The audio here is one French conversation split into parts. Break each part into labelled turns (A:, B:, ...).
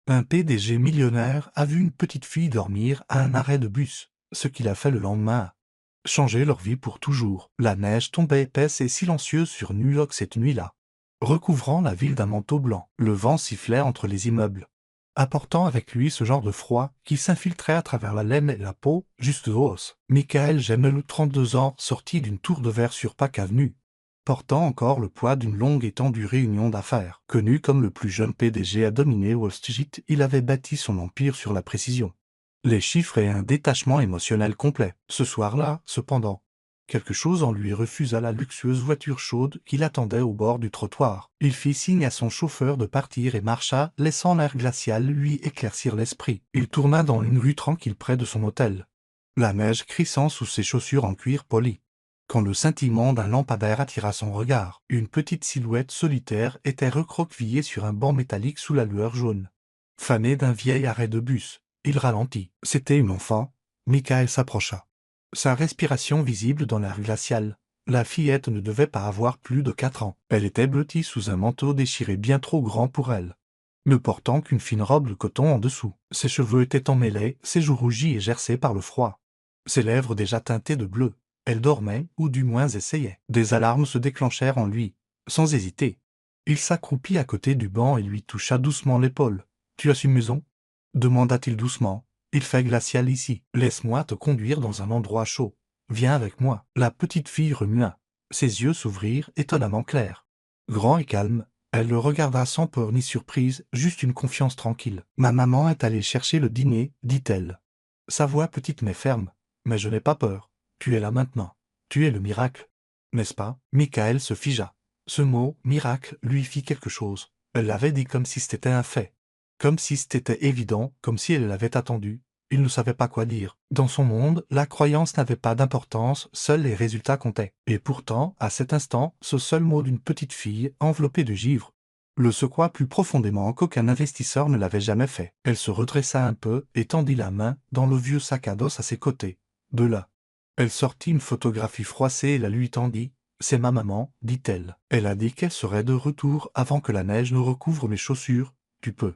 A: Un PDG millionnaire a vu une petite fille dormir à un arrêt de bus, ce qui l'a fait le lendemain changer leur vie pour toujours. La neige tombait épaisse et silencieuse sur New York cette nuit-là, recouvrant la ville d'un manteau blanc. Le vent sifflait entre les immeubles, apportant avec lui ce genre de froid qui s'infiltrait à travers la laine et la peau, juste aux os. Michael Gemmel, 32 ans, sorti d'une tour de verre sur Park Avenue, portant encore le poids d'une longue et tendue réunion d'affaires. Connu comme le plus jeune PDG à dominer Wall Street, il avait bâti son empire sur la précision, les chiffres et un détachement émotionnel complet. Ce soir-là, cependant, quelque chose en lui refusa la luxueuse voiture chaude qui l'attendait au bord du trottoir. Il fit signe à son chauffeur de partir et marcha, laissant l'air glacial lui éclaircir l'esprit. Il tourna dans une rue tranquille près de son hôtel, la neige crissant sous ses chaussures en cuir poli. Quand le scintillement d'un lampadaire attira son regard, une petite silhouette solitaire était recroquevillée sur un banc métallique sous la lueur jaune. Fané d'un vieil arrêt de bus, il ralentit. C'était une enfant. Michael s'approcha, sa respiration visible dans l'air glacial. La fillette ne devait pas avoir plus de 4 ans. Elle était blottie sous un manteau déchiré bien trop grand pour elle, ne portant qu'une fine robe de coton en dessous. Ses cheveux étaient emmêlés, ses joues rougies et gercées par le froid, ses lèvres déjà teintées de bleu. Elle dormait, ou du moins essayait. Des alarmes se déclenchèrent en lui, sans hésiter. Il s'accroupit à côté du banc et lui toucha doucement l'épaule. « Tu as une maison ?» demanda-t-il doucement. « Il fait glacial ici. Laisse-moi te conduire dans un endroit chaud. Viens avec moi. » La petite fille remua. Ses yeux s'ouvrirent étonnamment clairs. Grand et calme, elle le regarda sans peur ni surprise, juste une confiance tranquille. « Ma maman est allée chercher le dîner, dit-elle. Sa voix petite mais ferme. Mais je n'ai pas peur. Tu es là maintenant. Tu es le miracle. N'est-ce pas ?» Michael se figea. Ce mot, miracle, lui fit quelque chose. Elle l'avait dit comme si c'était un fait, comme si c'était évident, comme si elle l'avait attendu. Il ne savait pas quoi dire. Dans son monde, la croyance n'avait pas d'importance, seuls les résultats comptaient. Et pourtant, à cet instant, ce seul mot d'une petite fille, enveloppée de givre, le secoua plus profondément qu'aucun investisseur ne l'avait jamais fait. Elle se redressa un peu et tendit la main dans le vieux sac à dos à ses côtés. De là, elle sortit une photographie froissée et la lui tendit. « C'est ma maman, dit-elle. Elle a dit qu'elle serait de retour avant que la neige ne recouvre mes chaussures. Tu peux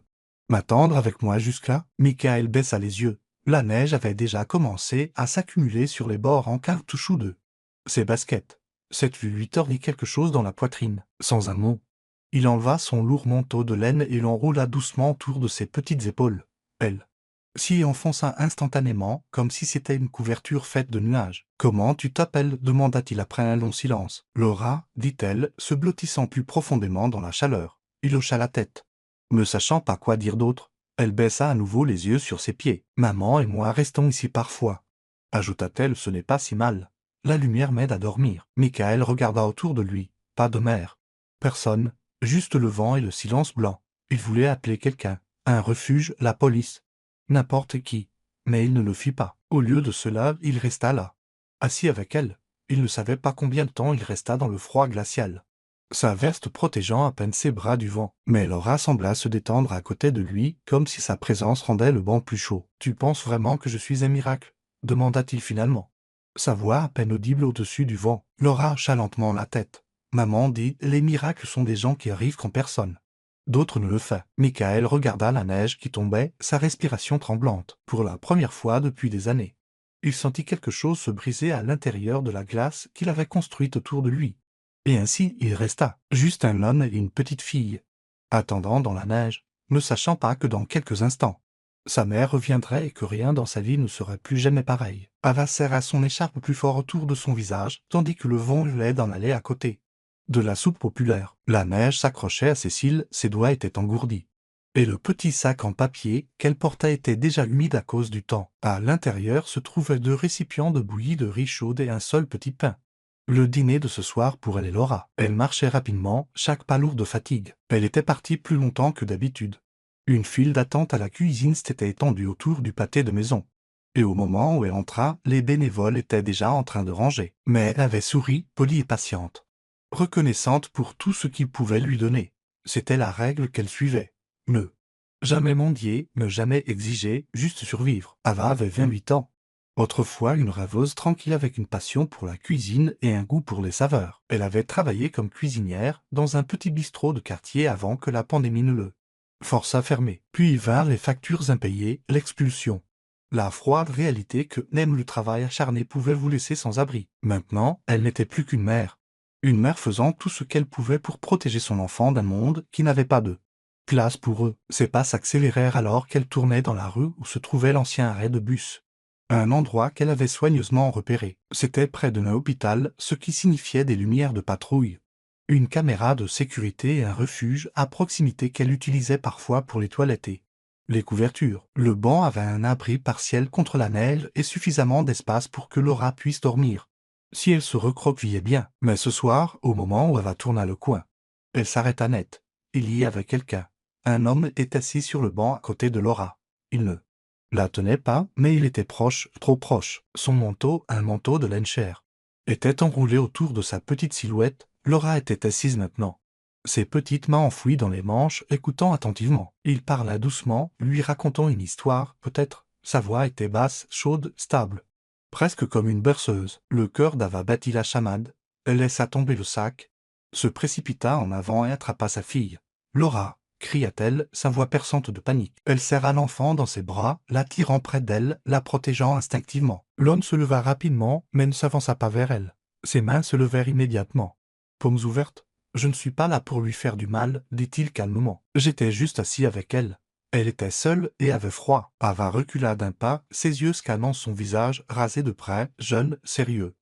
A: m'attendre avec moi jusque-là ?» Michael baissa les yeux. La neige avait déjà commencé à s'accumuler sur les bords en caoutchouc de ses baskets. Cette lui tordit quelque chose dans la poitrine. Sans un mot, il enleva son lourd manteau de laine et l'enroula doucement autour de ses petites épaules. Elle s'y enfonça instantanément, comme si c'était une couverture faite de nuages. « Comment tu t'appelles » demanda-t-il après un long silence. « Laura » dit-elle, se blottissant plus profondément dans la chaleur. Il hocha la tête, ne sachant pas quoi dire d'autre. Elle baissa à nouveau les yeux sur ses pieds. « Maman et moi restons ici parfois, » ajouta-t-elle. « Ce n'est pas si mal. La lumière m'aide à dormir. » Michael regarda autour de lui. Pas de mer, personne, juste le vent et le silence blanc. Il voulait appeler quelqu'un, un refuge, la police, n'importe qui, mais il ne le fit pas. Au lieu de cela, il resta là, assis avec elle. Il ne savait pas combien de temps il resta dans le froid glacial, sa veste protégeant à peine ses bras du vent. Mais Laura sembla se détendre à côté de lui, comme si sa présence rendait le banc plus chaud. « Tu penses vraiment que je suis un miracle ?» demanda-t-il finalement, sa voix à peine audible au-dessus du vent. Laura hocha lentement la tête. « Maman dit, les miracles sont des gens qui arrivent quand personne d'autre ne le fait. » Michael regarda la neige qui tombait, sa respiration tremblante. Pour la première fois depuis des années, il sentit quelque chose se briser à l'intérieur de la glace qu'il avait construite autour de lui. Et ainsi il resta, juste un homme et une petite fille, attendant dans la neige, ne sachant pas que dans quelques instants, sa mère reviendrait et que rien dans sa vie ne serait plus jamais pareil. Ava serra son écharpe plus fort autour de son visage, tandis que le vent hurlait dans l'allée à côté de la soupe populaire. La neige s'accrochait à ses cils, ses doigts étaient engourdis. Et le petit sac en papier qu'elle portait était déjà humide à cause du temps. À l'intérieur se trouvaient 2 récipients de bouillie de riz chaude et un seul petit pain. Le dîner de ce soir pour elle et Laura. Elle marchait rapidement, chaque pas lourd de fatigue. Elle était partie plus longtemps que d'habitude. Une file d'attente à la cuisine s'était étendue autour du pâté de maison. Et au moment où elle entra, les bénévoles étaient déjà en train de ranger. Mais elle avait souri, polie et patiente, reconnaissante pour tout ce qu'ils pouvaient lui donner. C'était la règle qu'elle suivait. Ne jamais mendier, ne jamais exiger, juste survivre. Ava avait 28 ans. Autrefois une rêveuse tranquille avec une passion pour la cuisine et un goût pour les saveurs. Elle avait travaillé comme cuisinière dans un petit bistrot de quartier avant que la pandémie ne le Força fermée. Puis vinrent les factures impayées, l'expulsion. La froide réalité que même le travail acharné pouvait vous laisser sans abri. Maintenant, elle n'était plus qu'une mère. Une mère faisant tout ce qu'elle pouvait pour protéger son enfant d'un monde qui n'avait pas de place pour eux. Ses pas s'accélérèrent alors qu'elle tournait dans la rue où se trouvait l'ancien arrêt de bus. Un endroit qu'elle avait soigneusement repéré. C'était près d'un hôpital, ce qui signifiait des lumières de patrouille. Une caméra de sécurité et un refuge à proximité qu'elle utilisait parfois pour les toiletter. Les couvertures. Le banc avait un abri partiel contre la neige et suffisamment d'espace pour que Laura puisse dormir. Si elle se recroquevillait bien. Mais ce soir, au moment où Ava tourna le coin, elle s'arrêta net. Il y avait quelqu'un. Un homme était assis sur le banc à côté de Laura. Il ne la tenait pas, mais il était proche, trop proche. Son manteau, un manteau de laine chair, était enroulé autour de sa petite silhouette. Laura était assise maintenant. Ses petites mains enfouies dans les manches, écoutant attentivement. Il parla doucement, lui racontant une histoire, peut-être. Sa voix était basse, chaude, stable. Presque comme une berceuse. Le cœur d'Ava battit la chamade. Elle laissa tomber le sac, se précipita en avant et attrapa sa fille. Laura, cria-t-elle, sa voix perçante de panique. Elle serra l'enfant dans ses bras, l'attirant près d'elle, la protégeant instinctivement. L'homme se leva rapidement, mais ne s'avança pas vers elle. Ses mains se levèrent immédiatement. Paumes ouvertes. « Je ne suis pas là pour lui faire du mal, dit-il calmement. J'étais juste assis avec elle. Elle était seule et avait froid. » Ava recula d'un pas, ses yeux scannant son visage rasé de près, jeune, sérieux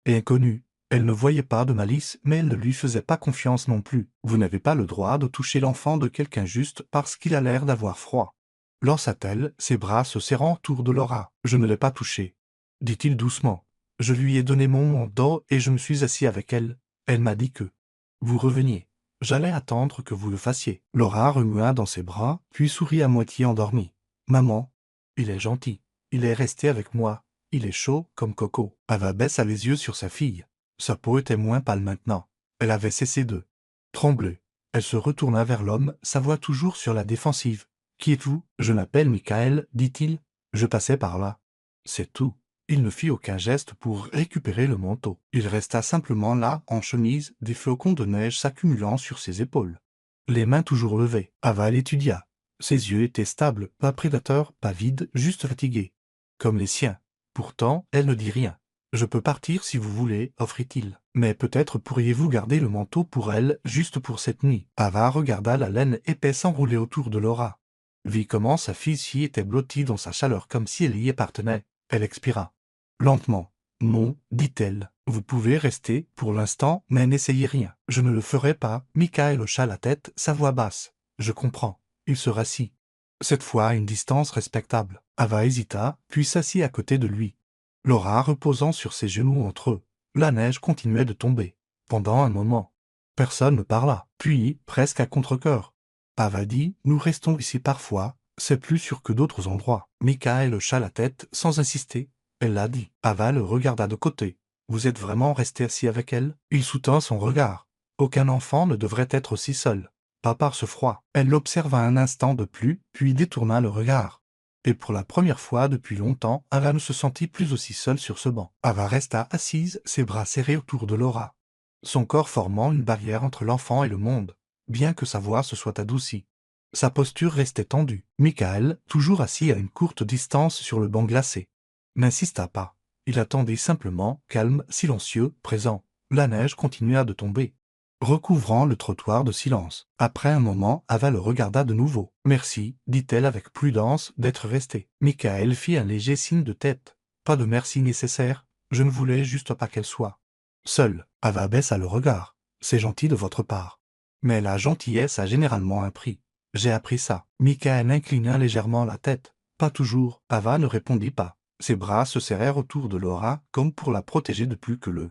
A: et inconnu. Elle ne voyait pas de malice, mais elle ne lui faisait pas confiance non plus. « Vous n'avez pas le droit de toucher l'enfant de quelqu'un juste parce qu'il a l'air d'avoir froid. » Lança-t-elle, ses bras se serrant autour de Laura. « Je ne l'ai pas touché, dit-il doucement. Je lui ai donné mon manteau et je me suis assis avec elle. Elle m'a dit que vous reveniez. J'allais attendre que vous le fassiez. » Laura remua dans ses bras, puis sourit à moitié endormie. « Maman, il est gentil. Il est resté avec moi. Il est chaud comme Coco. » Ava baissa les yeux sur sa fille. Sa peau était moins pâle maintenant. Elle avait cessé de trembler. Elle se retourna vers l'homme, sa voix toujours sur la défensive. « Qui êtes-vous ? » « Je m'appelle Michael, dit-il. Je passais par là. » C'est tout. Il ne fit aucun geste pour récupérer le manteau. Il resta simplement là, en chemise, des flocons de neige s'accumulant sur ses épaules. Les mains toujours levées. Ava l'étudia. Ses yeux étaient stables, pas prédateurs, pas vides, juste fatigués. Comme les siens. Pourtant, elle ne dit rien. « Je peux partir si vous voulez, offrit-il. Mais peut-être pourriez-vous garder le manteau pour elle, juste pour cette nuit. » Ava regarda la laine épaisse enroulée autour de Laura. Vit comment sa fille était blottie dans sa chaleur comme si elle y appartenait. Elle expira. Lentement. « Non, dit-elle. Vous pouvez rester, pour l'instant, mais n'essayez rien. Je ne le ferai pas. » Michael hocha la tête, sa voix basse. « Je comprends. » Il se rassit. Cette fois à une distance respectable. Ava hésita, puis s'assit à côté de lui. Laura reposant sur ses genoux entre eux. La neige continuait de tomber. Pendant un moment, personne ne parla. Puis, presque à contre-cœur, Ava dit « Nous restons ici parfois, c'est plus sûr que d'autres endroits. » Michael hocha la tête sans insister. Elle l'a dit. Ava le regarda de côté. « Vous êtes vraiment resté assis avec elle ?» Il soutint son regard. Aucun enfant ne devrait être aussi seul. Pas par ce froid. Elle l'observa un instant de plus, puis détourna le regard. Et pour la première fois depuis longtemps, Ava ne se sentit plus aussi seule sur ce banc. Ava resta assise, ses bras serrés autour de Laura, son corps formant une barrière entre l'enfant et le monde, bien que sa voix se soit adoucie. Sa posture restait tendue. Michael, toujours assis à une courte distance sur le banc glacé, n'insista pas. Il attendait simplement, calme, silencieux, présent. La neige continua de tomber, recouvrant le trottoir de silence. Après un moment, Ava le regarda de nouveau. « Merci, dit-elle avec prudence, d'être resté. » Michael fit un léger signe de tête. « Pas de merci nécessaire, je ne voulais juste pas qu'elle soit seule. » Ava baissa le regard. « C'est gentil de votre part. Mais la gentillesse a généralement un prix. J'ai appris ça. » Michael inclina légèrement la tête. « Pas toujours. » Ava ne répondit pas. Ses bras se serrèrent autour de Laura, comme pour la protéger de plus que le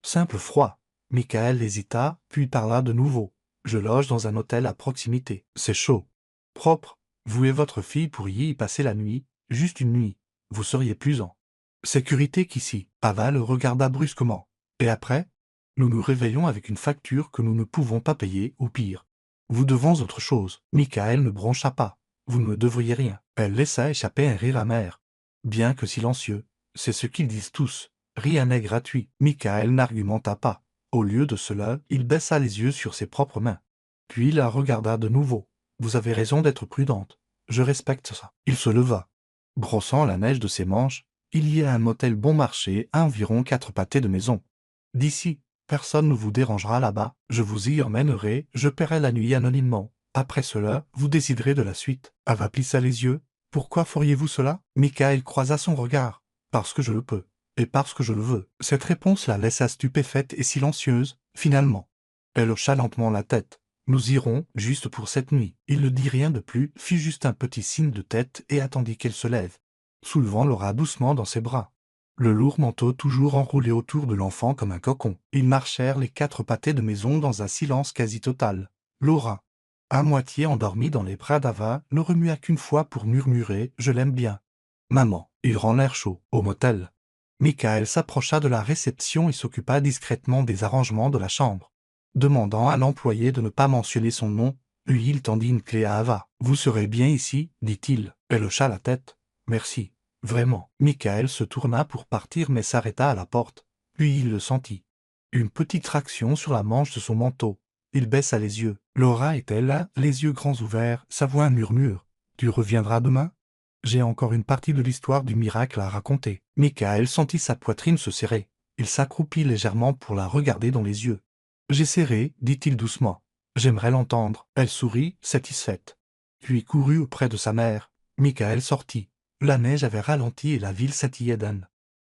A: simple froid. Michael hésita, puis parla de nouveau. « Je loge dans un hôtel à proximité. C'est chaud. Propre. Vous et votre fille pourriez y passer la nuit, juste une nuit. Vous seriez plus en sécurité qu'ici. » Ava le regarda brusquement. « Et après ? Nous nous réveillons avec une facture que nous ne pouvons pas payer, ou pire. Vous devons autre chose. » Michael ne broncha pas. « Vous ne devriez rien. » Elle laissa échapper un rire amer. Bien que silencieux, c'est ce qu'ils disent tous. Rien n'est gratuit. Michael n'argumenta pas. Au lieu de cela, il baissa les yeux sur ses propres mains. Puis la regarda de nouveau. vous avez raison d'être prudente. Je respecte ça. Il se leva. Brossant la neige de ses manches, il y a un motel bon marché à environ 4 pâtés de maison. D'ici, personne ne vous dérangera là-bas, je vous y emmènerai, je paierai la nuit anonymement. Après cela, vous déciderez de la suite. Ava plissa les yeux. Pourquoi feriez-vous cela? Michael croisa son regard. Parce que je le peux. Et parce que je le veux. Cette réponse la laissa stupéfaite et silencieuse, finalement. Elle hocha lentement la tête. Nous irons, juste pour cette nuit. Il ne dit rien de plus, fit juste un petit signe de tête et attendit qu'elle se lève, soulevant Laura doucement dans ses bras. Le lourd manteau toujours enroulé autour de l'enfant comme un cocon. Ils marchèrent les 4 pâtés de maison dans un silence quasi total. Laura, à moitié endormie dans les bras d'Ava, ne remua qu'une fois pour murmurer « Je l'aime bien ». Maman, il rend l'air chaud, au motel. Michael s'approcha de la réception et s'occupa discrètement des arrangements de la chambre. Demandant à l'employé de ne pas mentionner son nom, lui il tendit une clé à Ava. « Vous serez bien ici » dit-il. Elle hocha la tête. « Merci. » Vraiment. Michael se tourna pour partir mais s'arrêta à la porte. Puis il le sentit. Une petite traction sur la manche de son manteau. Il baissa les yeux. Laura était là, les yeux grands ouverts, sa voix un murmure. « Tu reviendras demain ?» J'ai encore une partie de l'histoire du miracle à raconter. Michael sentit sa poitrine se serrer. Il s'accroupit légèrement pour la regarder dans les yeux. « J'essaierai, dit-il doucement. J'aimerais l'entendre. » Elle sourit, satisfaite. Puis courut auprès de sa mère. Michael sortit. La neige avait ralenti et la ville scintillait d'un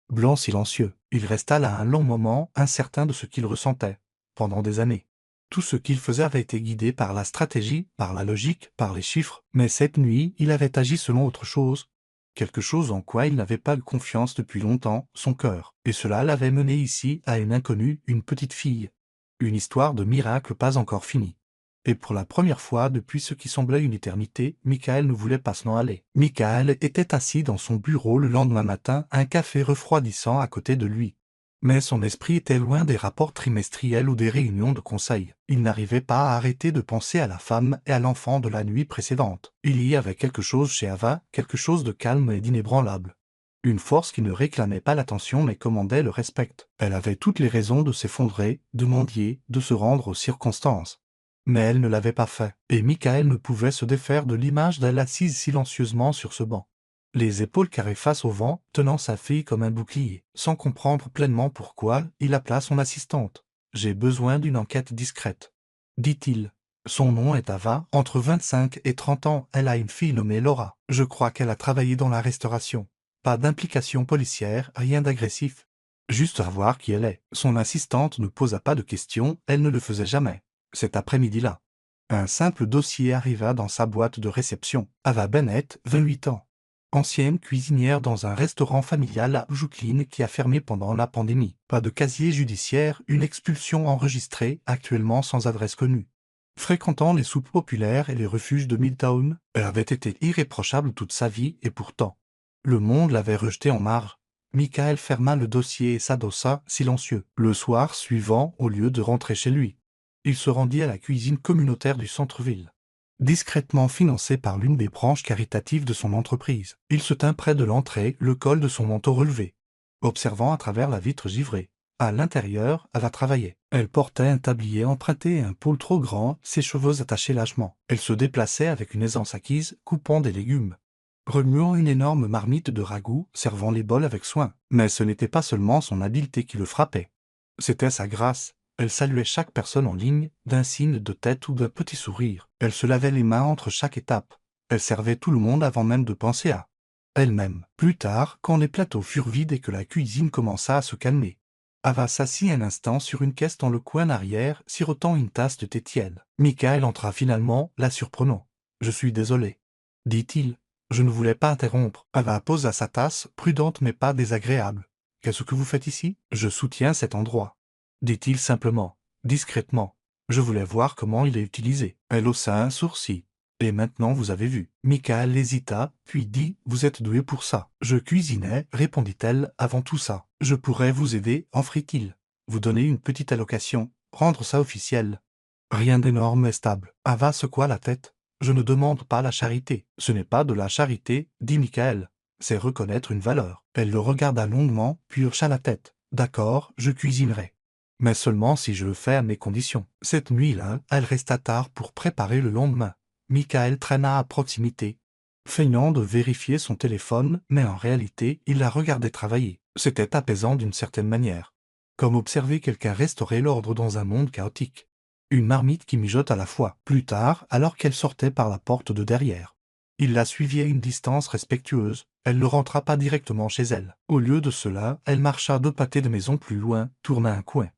A: blanc silencieux. Il resta là un long moment, incertain de ce qu'il ressentait. Pendant des années. Tout ce qu'il faisait avait été guidé par la stratégie, par la logique, par les chiffres, mais cette nuit, il avait agi selon autre chose. Quelque chose en quoi il n'avait pas eu confiance depuis longtemps, son cœur. Et cela l'avait mené ici à une inconnue, une petite fille. Une histoire de miracle pas encore finie. Et pour la première fois depuis ce qui semblait une éternité, Michael ne voulait pas s'en aller. Michael était assis dans son bureau le lendemain matin, un café refroidissant à côté de lui. Mais son esprit était loin des rapports trimestriels ou des réunions de conseil. Il n'arrivait pas à arrêter de penser à la femme et à l'enfant de la nuit précédente. Il y avait quelque chose chez Ava, quelque chose de calme et d'inébranlable. Une force qui ne réclamait pas l'attention mais commandait le respect. Elle avait toutes les raisons de s'effondrer, de mendier, de se rendre aux circonstances. Mais elle ne l'avait pas fait, et Michael ne pouvait se défaire de l'image d'elle assise silencieusement sur ce banc. Les épaules carrées face au vent, tenant sa fille comme un bouclier. Sans comprendre pleinement pourquoi, il appela son assistante. « J'ai besoin d'une enquête discrète. » dit-il. Son nom est Ava, entre 25 et 30 ans, elle a une fille nommée Laura. Je crois qu'elle a travaillé dans la restauration. Pas d'implication policière, rien d'agressif. Juste savoir qui elle est. Son assistante ne posa pas de questions, elle ne le faisait jamais. Cet après-midi-là. Un simple dossier arriva dans sa boîte de réception. Ava Bennett, 28 ans. Ancienne cuisinière dans un restaurant familial à Brooklyn qui a fermé pendant la pandémie. Pas de casier judiciaire, une expulsion enregistrée, actuellement sans adresse connue. Fréquentant les soupes populaires et les refuges de Midtown, elle avait été irréprochable toute sa vie et pourtant, le monde l'avait rejetée en marge. Michael ferma le dossier et s'adossa, silencieux. Le soir suivant, au lieu de rentrer chez lui, il se rendit à la cuisine communautaire du centre-ville. Discrètement financé par l'une des branches caritatives de son entreprise, il se tint près de l'entrée, le col de son manteau relevé, observant à travers la vitre givrée. À l'intérieur, Ava travaillait. Elle portait un tablier emprunté et un pôle trop grand, ses cheveux attachés lâchement. Elle se déplaçait avec une aisance acquise, coupant des légumes, remuant une énorme marmite de ragoût, servant les bols avec soin. Mais ce n'était pas seulement son habileté qui le frappait. C'était sa grâce. Elle saluait chaque personne en ligne, d'un signe de tête ou d'un petit sourire. Elle se lavait les mains entre chaque étape. Elle servait tout le monde avant même de penser à elle-même. Plus tard, quand les plateaux furent vides et que la cuisine commença à se calmer, Ava s'assit un instant sur une caisse dans le coin arrière, sirotant une tasse de thé tiède. Michael entra finalement, la surprenant. « Je suis désolé, » dit-il. « Je ne voulais pas interrompre. » Ava posa sa tasse, prudente mais pas désagréable. « Qu'est-ce que vous faites ici ? » « Je soutiens cet endroit, » dit-il simplement, discrètement. « Je voulais voir comment il est utilisé. » Elle haussa un sourcil. « Et maintenant vous avez vu. » Michael hésita, puis dit « Vous êtes doué pour ça. »« Je cuisinais, répondit-elle, avant tout ça. Je pourrais vous aider, offrit-il. Vous donner une petite allocation, rendre ça officiel. » Rien d'énorme et stable. Ava secoua la tête. « Je ne demande pas la charité. »« Ce n'est pas de la charité, dit Michael. C'est reconnaître une valeur. » Elle le regarda longuement, puis hocha la tête. « D'accord, je cuisinerai. Mais seulement si je le fais à mes conditions. » Cette nuit-là, elle resta tard pour préparer le lendemain. Michael traîna à proximité, feignant de vérifier son téléphone, mais en réalité, il la regardait travailler. C'était apaisant d'une certaine manière. Comme observer quelqu'un restaurer l'ordre dans un monde chaotique. Une marmite qui mijote à la fois. Plus tard, alors qu'elle sortait par la porte de derrière. Il la suivit à une distance respectueuse. Elle ne rentra pas directement chez elle. Au lieu de cela, elle marcha 2 pâtés de maison plus loin, tourna un coin.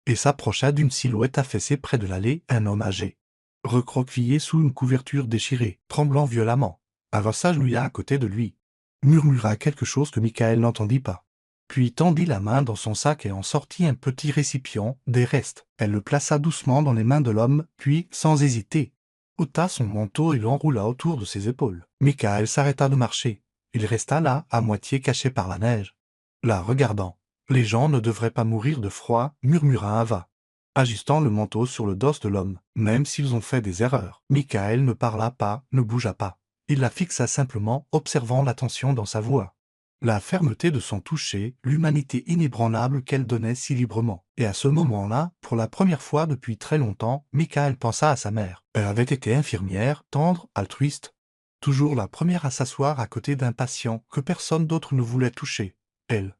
A: Et s'approcha d'une silhouette affaissée près de l'allée, un homme âgé. Recroquevillé sous une couverture déchirée, tremblant violemment. Ava s'agenouilla à côté de lui. Murmura quelque chose que Michael n'entendit pas. Puis tendit la main dans son sac et en sortit un petit récipient, des restes. Elle le plaça doucement dans les mains de l'homme, puis, sans hésiter, ôta son manteau et l'enroula autour de ses épaules. Michael s'arrêta de marcher. Il resta là, à moitié caché par la neige. La regardant. Les gens ne devraient pas mourir de froid, murmura Ava, ajustant le manteau sur le dos de l'homme, même s'ils ont fait des erreurs. Michael ne parla pas, ne bougea pas. Il la fixa simplement, observant l'attention dans sa voix. La fermeté de son toucher, l'humanité inébranlable qu'elle donnait si librement. Et à ce moment-là, pour la première fois depuis très longtemps, Michael pensa à sa mère. Elle avait été infirmière, tendre, altruiste. Toujours la première à s'asseoir à côté d'un patient que personne d'autre ne voulait toucher. Elle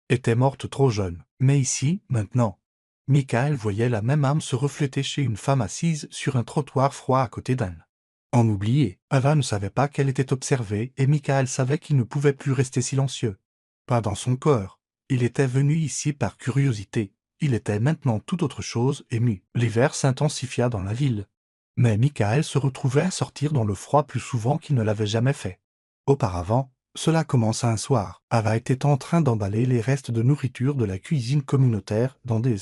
A: était morte trop jeune. Mais ici, maintenant, Michael voyait la même âme se refléter chez une femme assise sur un trottoir froid à côté d'elle. En oublié, Ava ne savait pas qu'elle était observée et Michael savait qu'il ne pouvait plus rester silencieux. Pas dans son corps. Il était venu ici par curiosité. Il était maintenant tout autre chose, ému. L'hiver s'intensifia dans la ville. Mais Michael se retrouvait à sortir dans le froid plus souvent qu'il ne l'avait jamais fait. Auparavant, cela commença un soir. Ava était en train d'emballer les restes de nourriture de la cuisine communautaire dans des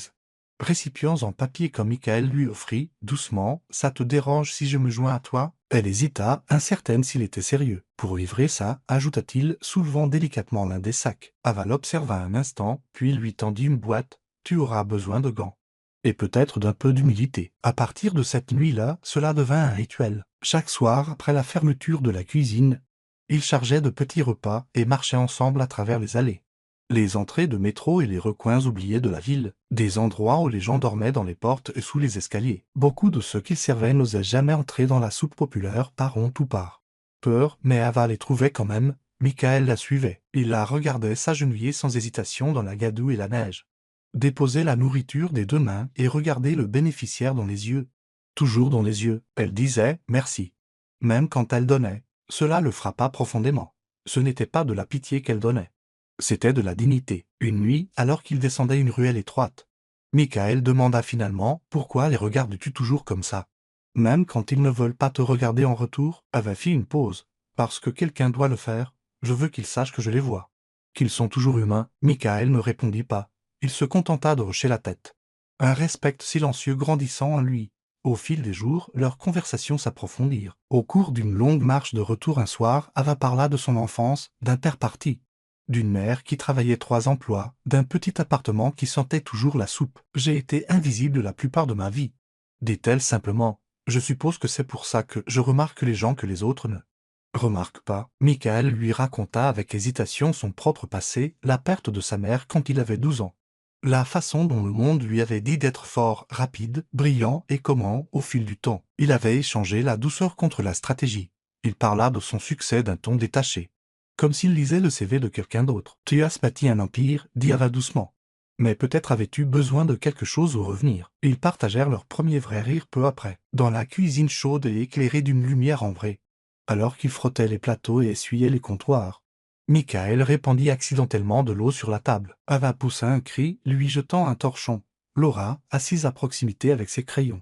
A: récipients en papier comme Michael lui offrit, doucement. « Ça te dérange si je me joins à toi ?» Elle hésita, incertaine s'il était sérieux. « Pour livrer ça, ajouta-t-il, soulevant délicatement l'un des sacs. Ava l'observa un instant, puis lui tendit une boîte. « Tu auras besoin de gants. Et peut-être d'un peu d'humilité. » À partir de cette nuit-là, cela devint un rituel. Chaque soir, après la fermeture de la cuisine, ils chargeaient de petits repas et marchaient ensemble à travers les allées. Les entrées de métro et les recoins oubliés de la ville, des endroits où les gens dormaient dans les portes et sous les escaliers. Beaucoup de ceux qu'ils servaient n'osaient jamais entrer dans la soupe populaire par honte ou par peur, mais Ava les trouvait quand même. Michael la suivait. Il la regardait s'agenouiller sans hésitation dans la gadoue et la neige. Déposer la nourriture des 2 mains et regarder le bénéficiaire dans les yeux. Toujours dans les yeux, elle disait « merci ». Même quand elle donnait, cela le frappa profondément. Ce n'était pas de la pitié qu'elle donnait. C'était de la dignité. Une nuit, alors qu'il descendait une ruelle étroite, Michael demanda finalement « Pourquoi les regardes-tu toujours comme ça ?» Même quand ils ne veulent pas te regarder en retour, Ava fit une pause. « Parce que quelqu'un doit le faire, je veux qu'ils sachent que je les vois. Qu'ils sont toujours humains. » Michael ne répondit pas. Il se contenta de hocher la tête. Un respect silencieux grandissant en lui. Au fil des jours, leurs conversations s'approfondirent. Au cours d'une longue marche de retour un soir, Ava parla de son enfance, d'un père parti, d'une mère qui travaillait 3 emplois, d'un petit appartement qui sentait toujours la soupe. « J'ai été invisible la plupart de ma vie. » dit-elle simplement. « Je suppose que c'est pour ça que je remarque les gens que les autres ne remarquent pas. » Michael lui raconta avec hésitation son propre passé, la perte de sa mère quand il avait 12 ans. La façon dont le monde lui avait dit d'être fort, rapide, brillant et comment, au fil du temps, il avait échangé la douceur contre la stratégie. Il parla de son succès d'un ton détaché, comme s'il lisait le CV de quelqu'un d'autre. « Tu as bâti un empire, dit Ava doucement. Mais peut-être avais-tu besoin de quelque chose au revenir. » Ils partagèrent leur premier vrai rire peu après, dans la cuisine chaude et éclairée d'une lumière en vrai, alors qu'ils frottaient les plateaux et essuyaient les comptoirs. Michael répandit accidentellement de l'eau sur la table. Ava poussa un cri, lui jetant un torchon. Laura, assise à proximité avec ses crayons,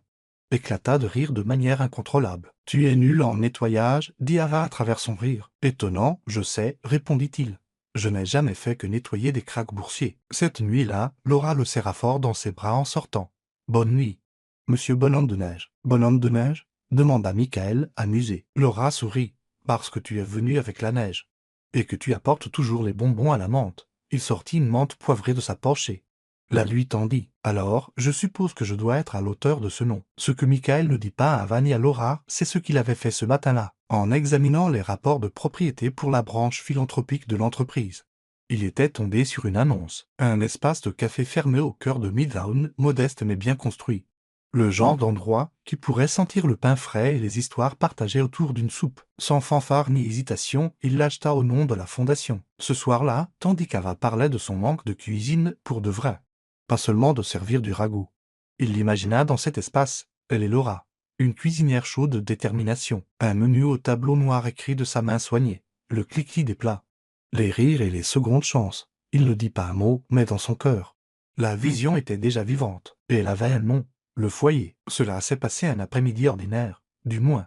A: éclata de rire de manière incontrôlable. « Tu es nul en nettoyage, dit Ava à travers son rire. »« Étonnant, je sais, répondit-il. Je n'ai jamais fait que nettoyer des craques-boursiers. » Cette nuit-là, Laura le serra fort dans ses bras en sortant. « Bonne nuit, monsieur Bonhomme de Neige. »« Bonhomme de Neige ?» demanda Michael, amusé. Laura sourit. « Parce que tu es venu avec la neige. Et que tu apportes toujours les bonbons à la menthe. » Il sortit une menthe poivrée de sa poche et la lui tendit. « Alors, je suppose que je dois être à l'auteur de ce nom. » Ce que Michael ne dit pas à Ava ni à Laura, c'est ce qu'il avait fait ce matin-là, en examinant les rapports de propriété pour la branche philanthropique de l'entreprise. Il était tombé sur une annonce. Un espace de café fermé au cœur de Midtown, modeste mais bien construit. Le genre d'endroit qui pourrait sentir le pain frais et les histoires partagées autour d'une soupe. Sans fanfare ni hésitation, il l'acheta au nom de la fondation. Ce soir-là, tandis qu'Ava parlait de son manque de cuisine pour de vrai, pas seulement de servir du ragoût. Il l'imagina dans cet espace, elle et Laura. Une cuisinière chaude de détermination, un menu au tableau noir écrit de sa main soignée, le cliquetis des plats, les rires et les secondes chances. Il ne dit pas un mot, mais dans son cœur. La vision était déjà vivante, et elle avait un nom. Le foyer. Cela s'est passé un après-midi ordinaire, du moins.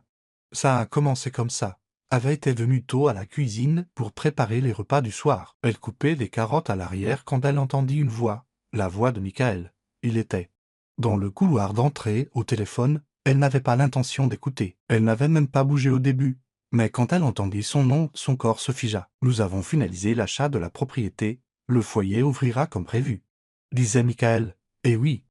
A: Ça a commencé comme ça. Ava était venue tôt à la cuisine pour préparer les repas du soir. Elle coupait des carottes à l'arrière quand elle entendit une voix, la voix de Michael. Il était dans le couloir d'entrée, au téléphone. Elle n'avait pas l'intention d'écouter. Elle n'avait même pas bougé au début. Mais quand elle entendit son nom, son corps se figea. Nous avons finalisé l'achat de la propriété. Le foyer ouvrira comme prévu, disait Michael. Eh oui.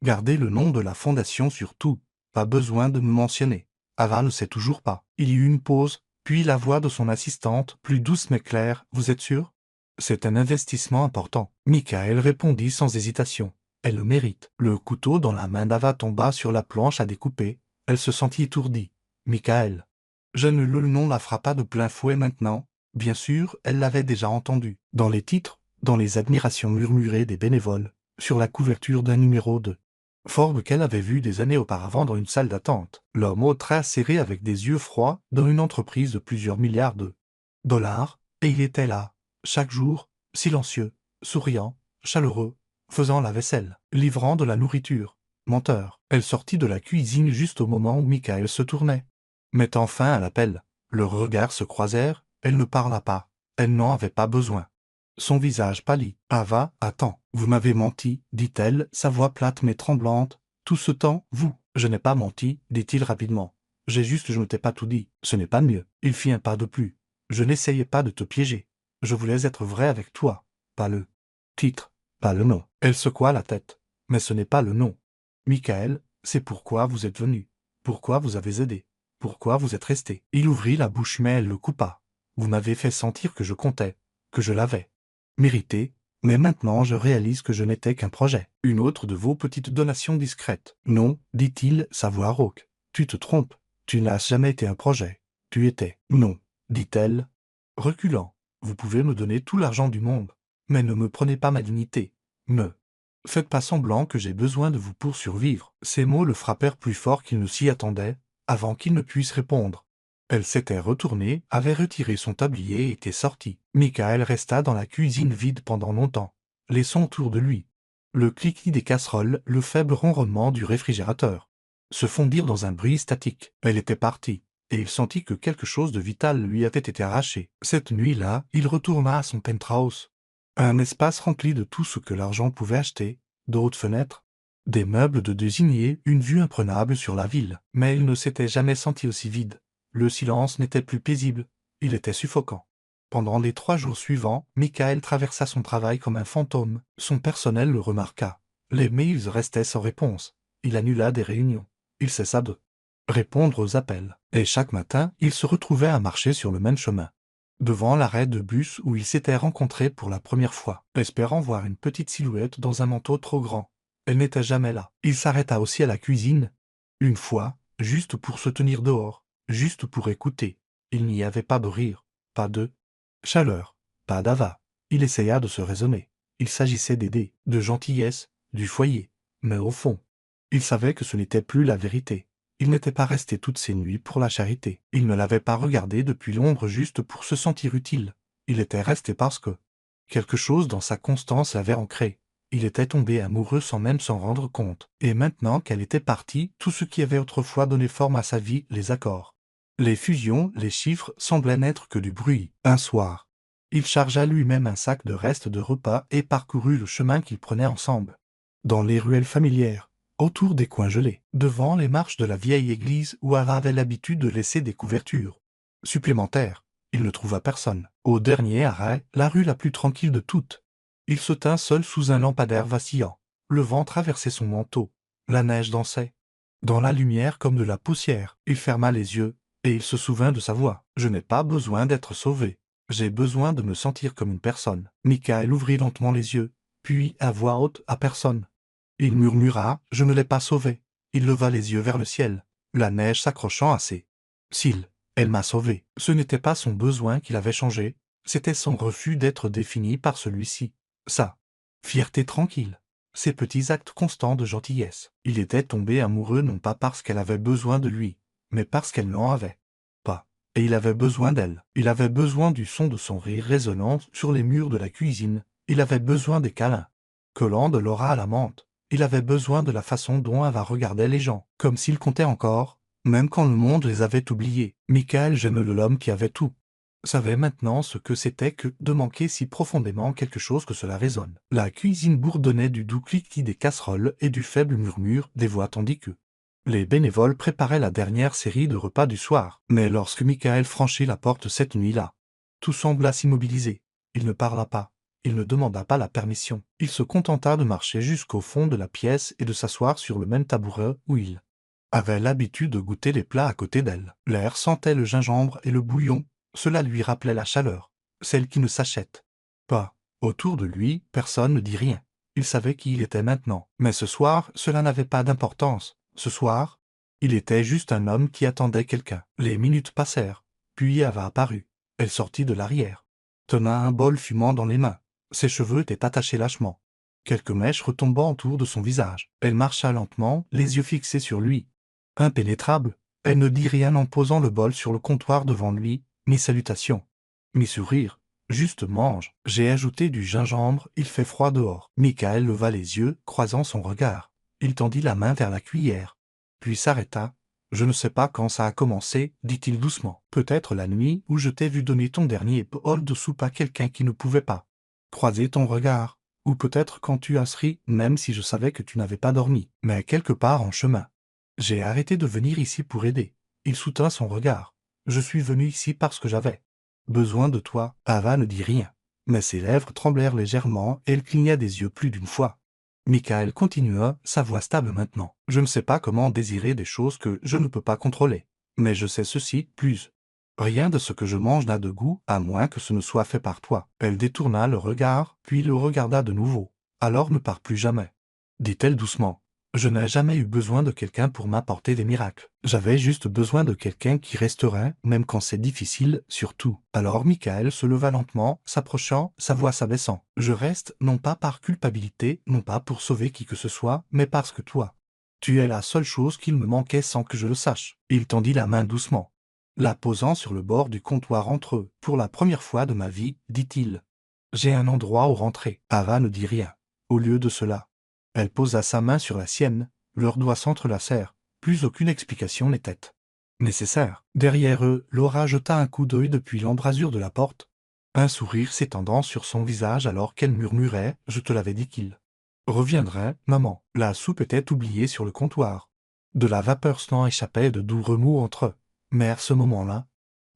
A: Gardez le nom de la fondation surtout. Pas besoin de me mentionner. Ava ne sait toujours pas. Il y eut une pause, puis la voix de son assistante, plus douce mais claire. Vous êtes sûr? C'est un investissement important. Michael répondit sans hésitation. Elle le mérite. Le couteau dans la main d'Ava tomba sur la planche à découper. Elle se sentit étourdie. Michael. Le nom la frappa de plein fouet maintenant. Bien sûr, elle l'avait déjà entendu. Dans les titres, dans les admirations murmurées des bénévoles, sur la couverture d'un numéro de Forbes qu'elle avait vu des années auparavant dans une salle d'attente. L'homme au trait serré avec des yeux froids dans une entreprise de plusieurs milliards de dollars, et il était là, chaque jour, silencieux, souriant, chaleureux, faisant la vaisselle, livrant de la nourriture. Menteur. Elle sortit de la cuisine juste au moment où Michael se tournait, mettant fin à l'appel. Leurs regards se croisèrent, elle ne parla pas. Elle n'en avait pas besoin. Son visage pâlit. « Ava, attends, vous m'avez menti, dit-elle, sa voix plate mais tremblante. Tout ce temps, vous. Je n'ai pas menti, dit-il rapidement. Je ne t'ai pas tout dit. Ce n'est pas mieux. Il fit un pas de plus. Je n'essayais pas de te piéger. Je voulais être vrai avec toi. Pas le titre, pas le nom. Elle secoua la tête. Mais ce n'est pas le nom. Michael, c'est pourquoi vous êtes venu. Pourquoi vous avez aidé. Pourquoi vous êtes resté. Il ouvrit la bouche mais elle le coupa. Vous m'avez fait sentir que je comptais, que je l'avais mérité, mais maintenant je réalise que je n'étais qu'un projet. Une autre de vos petites donations discrètes. Non, dit-il, sa voix rauque. Tu te trompes. Tu n'as jamais été un projet. Tu étais. Non, dit-elle, reculant. Vous pouvez me donner tout l'argent du monde, mais ne me prenez pas ma dignité. Me faites pas semblant que j'ai besoin de vous pour survivre. Ces mots le frappèrent plus fort qu'il ne s'y attendait, avant qu'il ne puisse répondre. Elle s'était retournée, avait retiré son tablier et était sortie. Michael resta dans la cuisine vide pendant longtemps, laissant autour de lui le cliquetis des casseroles, le faible ronronnement du réfrigérateur, se fondirent dans un bruit statique. Elle était partie, et il sentit que quelque chose de vital lui avait été arraché. Cette nuit-là, il retourna à son penthouse. Un espace rempli de tout ce que l'argent pouvait acheter, de hautes fenêtres, des meubles de désigner, une vue imprenable sur la ville. Mais il ne s'était jamais senti aussi vide. Le silence n'était plus paisible, il était suffocant. Pendant les 3 jours suivants, Michael traversa son travail comme un fantôme. Son personnel le remarqua. Les mails restaient sans réponse. Il annula des réunions. Il cessa de répondre aux appels. Et chaque matin, il se retrouvait à marcher sur le même chemin, devant l'arrêt de bus où ils s'étaient rencontrés pour la première fois, espérant voir une petite silhouette dans un manteau trop grand. Elle n'était jamais là. Il s'arrêta aussi à la cuisine, une fois, juste pour se tenir dehors. Juste pour écouter. Il n'y avait pas de rire, pas de chaleur, pas d'ava. Il essaya de se raisonner. Il s'agissait d'aider, de gentillesse, du foyer. Mais au fond, il savait que ce n'était plus la vérité. Il n'était pas resté toutes ces nuits pour la charité. Il ne l'avait pas regardé depuis l'ombre juste pour se sentir utile. Il était resté parce que quelque chose dans sa constance l'avait ancré. Il était tombé amoureux sans même s'en rendre compte. Et maintenant qu'elle était partie, tout ce qui avait autrefois donné forme à sa vie, les accords, les fusions, les chiffres semblaient n'être que du bruit. Un soir, il chargea lui-même un sac de restes de repas et parcourut le chemin qu'ils prenaient ensemble. Dans les ruelles familières, autour des coins gelés, devant les marches de la vieille église où Ava avait l'habitude de laisser des couvertures supplémentaires, il ne trouva personne. Au dernier arrêt, la rue la plus tranquille de toutes, il se tint seul sous un lampadaire vacillant. Le vent traversait son manteau. La neige dansait. Dans la lumière comme de la poussière, il ferma les yeux, et il se souvint de sa voix. « Je n'ai pas besoin d'être sauvé. J'ai besoin de me sentir comme une personne. » Michael ouvrit lentement les yeux, puis à voix haute à personne. Il murmura « Je ne l'ai pas sauvé. » Il leva les yeux vers le ciel, la neige s'accrochant à ses cils. Elle m'a sauvé. Ce n'était pas son besoin qui l'avait changé, c'était son refus d'être défini par celui-ci. Sa fierté tranquille. Ses petits actes constants de gentillesse. Il était tombé amoureux non pas parce qu'elle avait besoin de lui, mais parce qu'elle n'en avait pas. Et il avait besoin d'elle. Il avait besoin du son de son rire résonnant sur les murs de la cuisine. Il avait besoin des câlins collants de Laura à la menthe. Il avait besoin de la façon dont Ava regardait les gens, comme s'ils comptaient encore, même quand le monde les avait oubliés. Michael Gemmel, l'homme qui avait tout, savait maintenant ce que c'était que de manquer si profondément quelque chose que cela résonne. La cuisine bourdonnait du doux cliquetis des casseroles et du faible murmure des voix tandis que les bénévoles préparaient la dernière série de repas du soir. Mais lorsque Michael franchit la porte cette nuit-là, tout sembla s'immobiliser. Il ne parla pas. Il ne demanda pas la permission. Il se contenta de marcher jusqu'au fond de la pièce et de s'asseoir sur le même tabouret où il avait l'habitude de goûter les plats à côté d'elle. L'air sentait le gingembre et le bouillon. Cela lui rappelait la chaleur, celle qui ne s'achète pas. Autour de lui, personne ne dit rien. Il savait qui il était maintenant. Mais ce soir, cela n'avait pas d'importance. Ce soir, il était juste un homme qui attendait quelqu'un. Les minutes passèrent, puis Ava apparut. Elle sortit de l'arrière, tenant un bol fumant dans les mains. Ses cheveux étaient attachés lâchement, quelques mèches retombant autour de son visage. Elle marcha lentement, les yeux fixés sur lui. Impénétrable, elle ne dit rien en posant le bol sur le comptoir devant lui, ni salutation, ni sourire. Juste mange. J'ai ajouté du gingembre, il fait froid dehors. Michael leva les yeux, croisant son regard. Il tendit la main vers la cuillère, puis s'arrêta. Je ne sais pas quand ça a commencé, dit-il doucement. Peut-être la nuit où je t'ai vu donner ton dernier bol de soupe à quelqu'un qui ne pouvait pas croiser ton regard. Ou peut-être quand tu as ri, même si je savais que tu n'avais pas dormi. Mais quelque part en chemin, j'ai arrêté de venir ici pour aider. Il soutint son regard. Je suis venu ici parce que j'avais besoin de toi. Ava ne dit rien, mais ses lèvres tremblèrent légèrement et elle cligna des yeux plus d'une fois. Michael continua, sa voix stable maintenant. Je ne sais pas comment désirer des choses que je ne peux pas contrôler. Mais je sais ceci, plus. Rien de ce que je mange n'a de goût, à moins que ce ne soit fait par toi. Elle détourna le regard, puis le regarda de nouveau. Alors ne pars plus jamais, dit-elle doucement. Je n'ai jamais eu besoin de quelqu'un pour m'apporter des miracles. J'avais juste besoin de quelqu'un qui resterait, même quand c'est difficile, surtout. Alors Michael se leva lentement, s'approchant, sa voix s'abaissant. Je reste, non pas par culpabilité, non pas pour sauver qui que ce soit, mais parce que toi, tu es la seule chose qu'il me manquait sans que je le sache. Il tendit la main doucement, la posant sur le bord du comptoir entre eux. Pour la première fois de ma vie, dit-il, j'ai un endroit où rentrer. Ava ne dit rien. Au lieu de cela, elle posa sa main sur la sienne, leurs doigts s'entrelacèrent, plus aucune explication n'était nécessaire. Derrière eux, Laura jeta un coup d'œil depuis l'embrasure de la porte, un sourire s'étendant sur son visage alors qu'elle murmurait « Je te l'avais dit qu'il reviendrait, maman ». La soupe était oubliée sur le comptoir. De la vapeur s'en échappait de doux remous entre eux. Mais à ce moment-là,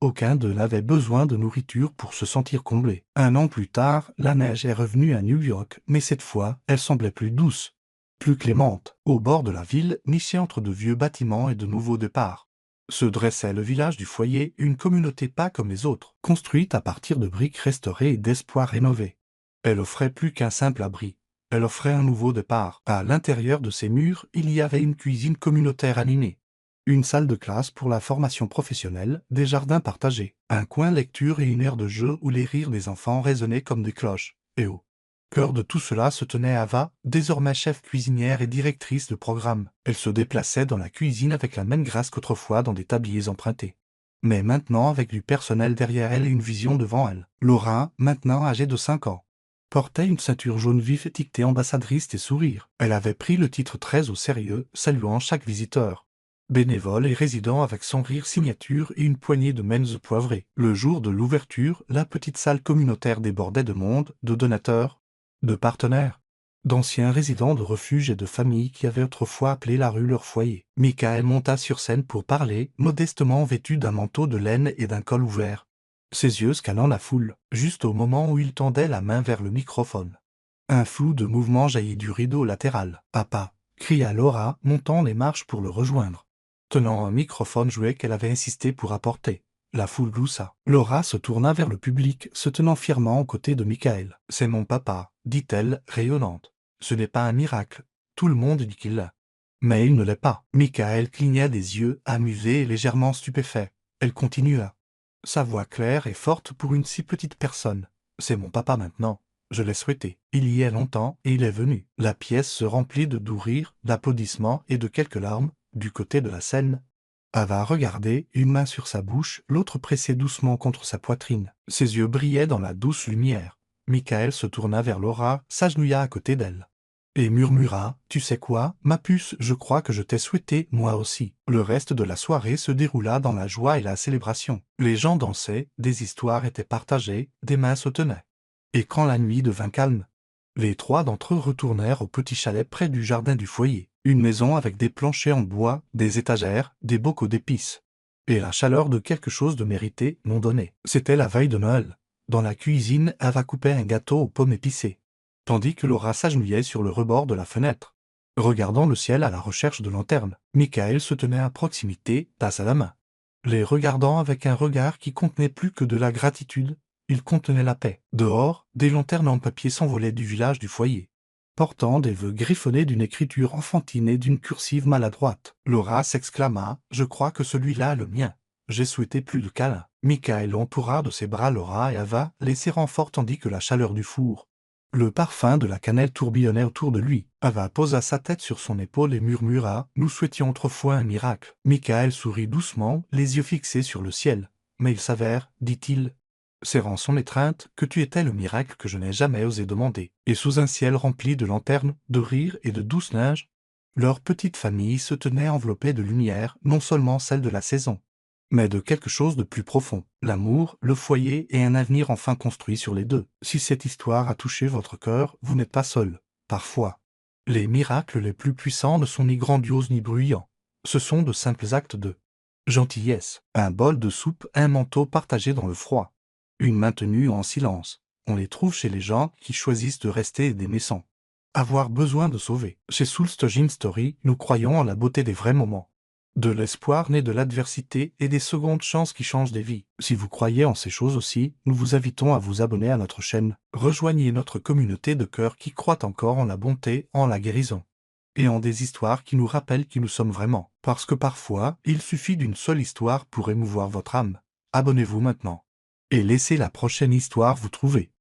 A: aucun d'eux n'avait besoin de nourriture pour se sentir comblé. Un an plus tard, la neige est revenue à New York, mais cette fois, elle semblait plus douce, plus clémente. Au bord de la ville, nichée entre de vieux bâtiments et de nouveaux départs, se dressait le village du foyer, une communauté pas comme les autres, construite à partir de briques restaurées et d'espoirs rénovés. Elle offrait plus qu'un simple abri. Elle offrait un nouveau départ. À l'intérieur de ses murs, il y avait une cuisine communautaire animée, une salle de classe pour la formation professionnelle, des jardins partagés, un coin lecture et une aire de jeu où les rires des enfants résonnaient comme des cloches. Et au cœur de tout cela se tenait Ava, désormais chef cuisinière et directrice de programme. Elle se déplaçait dans la cuisine avec la même grâce qu'autrefois dans des tabliers empruntés, mais maintenant avec du personnel derrière elle et une vision devant elle. Laura, maintenant âgée de 5 ans, portait une ceinture jaune vif étiquetée ambassadrice des sourires. Elle avait pris le titre très au sérieux, saluant chaque visiteur, bénévole et résident avec son rire signature et une poignée de menses poivrées. Le jour de l'ouverture, la petite salle communautaire débordait de monde, de donateurs, de partenaires, d'anciens résidents de refuge et de familles qui avaient autrefois appelé la rue leur foyer. Michael monta sur scène pour parler, modestement vêtu d'un manteau de laine et d'un col ouvert, ses yeux scanant la foule, juste au moment où il tendait la main vers le microphone. Un flou de mouvement jaillit du rideau latéral. « Papa !» cria Laura, montant les marches pour le rejoindre, tenant un microphone jouet qu'elle avait insisté pour apporter. La foule gloussa. Laura se tourna vers le public, se tenant fièrement aux côtés de Michael. « C'est mon papa », dit-elle, rayonnante. « Ce n'est pas un miracle. Tout le monde dit qu'il l'a Mais il ne l'est pas. Michael cligna des yeux, amusé et légèrement stupéfait. Elle continua. Sa voix claire et forte pour une si petite personne. C'est mon papa maintenant. Je l'ai souhaité. Il y est longtemps et il est venu. La pièce se remplit de doux rires, d'applaudissements et de quelques larmes, du côté de la scène. Ava regardait, une main sur sa bouche, l'autre pressée doucement contre sa poitrine. Ses yeux brillaient dans la douce lumière. Michael se tourna vers Laura, s'agenouilla à côté d'elle. Et murmura, « Tu sais quoi, ma puce, je crois que je t'ai souhaité, moi aussi. » Le reste de la soirée se déroula dans la joie et la célébration. Les gens dansaient, des histoires étaient partagées, des mains se tenaient. Et quand la nuit devint calme, les trois d'entre eux retournèrent au petit chalet près du jardin du foyer. Une maison avec des planchers en bois, des étagères, des bocaux d'épices. Et la chaleur de quelque chose de mérité, non donné. C'était la veille de Noël. Dans la cuisine, Ava coupait un gâteau aux pommes épicées, tandis que Laura s'agenouillait sur le rebord de la fenêtre. Regardant le ciel à la recherche de lanternes, Michael se tenait à proximité, tasse à la main. Les regardant avec un regard qui contenait plus que de la gratitude, il contenait la paix. Dehors, des lanternes en papier s'envolaient du village du foyer, portant des vœux griffonnés d'une écriture enfantine et d'une cursive maladroite. Laura s'exclama, « Je crois que celui-là est le mien. » J'ai souhaité plus de câlins. Michael entoura de ses bras Laura et Ava, les serrant fort tandis que la chaleur du four, le parfum de la cannelle tourbillonnait autour de lui. Ava posa sa tête sur son épaule et murmura, « Nous souhaitions autrefois un miracle. » Michael sourit doucement, les yeux fixés sur le ciel. « Mais il s'avère, dit-il, serrant son étreinte, que tu étais le miracle que je n'ai jamais osé demander. » Et sous un ciel rempli de lanternes, de rires et de douce neige, leur petite famille se tenait enveloppée de lumière, non seulement celle de la saison, mais de quelque chose de plus profond, l'amour, le foyer et un avenir enfin construit sur les deux. Si cette histoire a touché votre cœur, vous n'êtes pas seul. Parfois, les miracles les plus puissants ne sont ni grandioses ni bruyants. Ce sont de simples actes de gentillesse, un bol de soupe, un manteau partagé dans le froid, une main tenue en silence. On les trouve chez les gens qui choisissent de rester et d'aimer sans avoir besoin de sauver. Chez Soul Stojin Story, nous croyons en la beauté des vrais moments, de l'espoir né de l'adversité et des secondes chances qui changent des vies. Si vous croyez en ces choses aussi, nous vous invitons à vous abonner à notre chaîne. Rejoignez notre communauté de cœurs qui croient encore en la bonté, en la guérison, et en des histoires qui nous rappellent qui nous sommes vraiment. Parce que parfois, il suffit d'une seule histoire pour émouvoir votre âme. Abonnez-vous maintenant, et laissez la prochaine histoire vous trouver.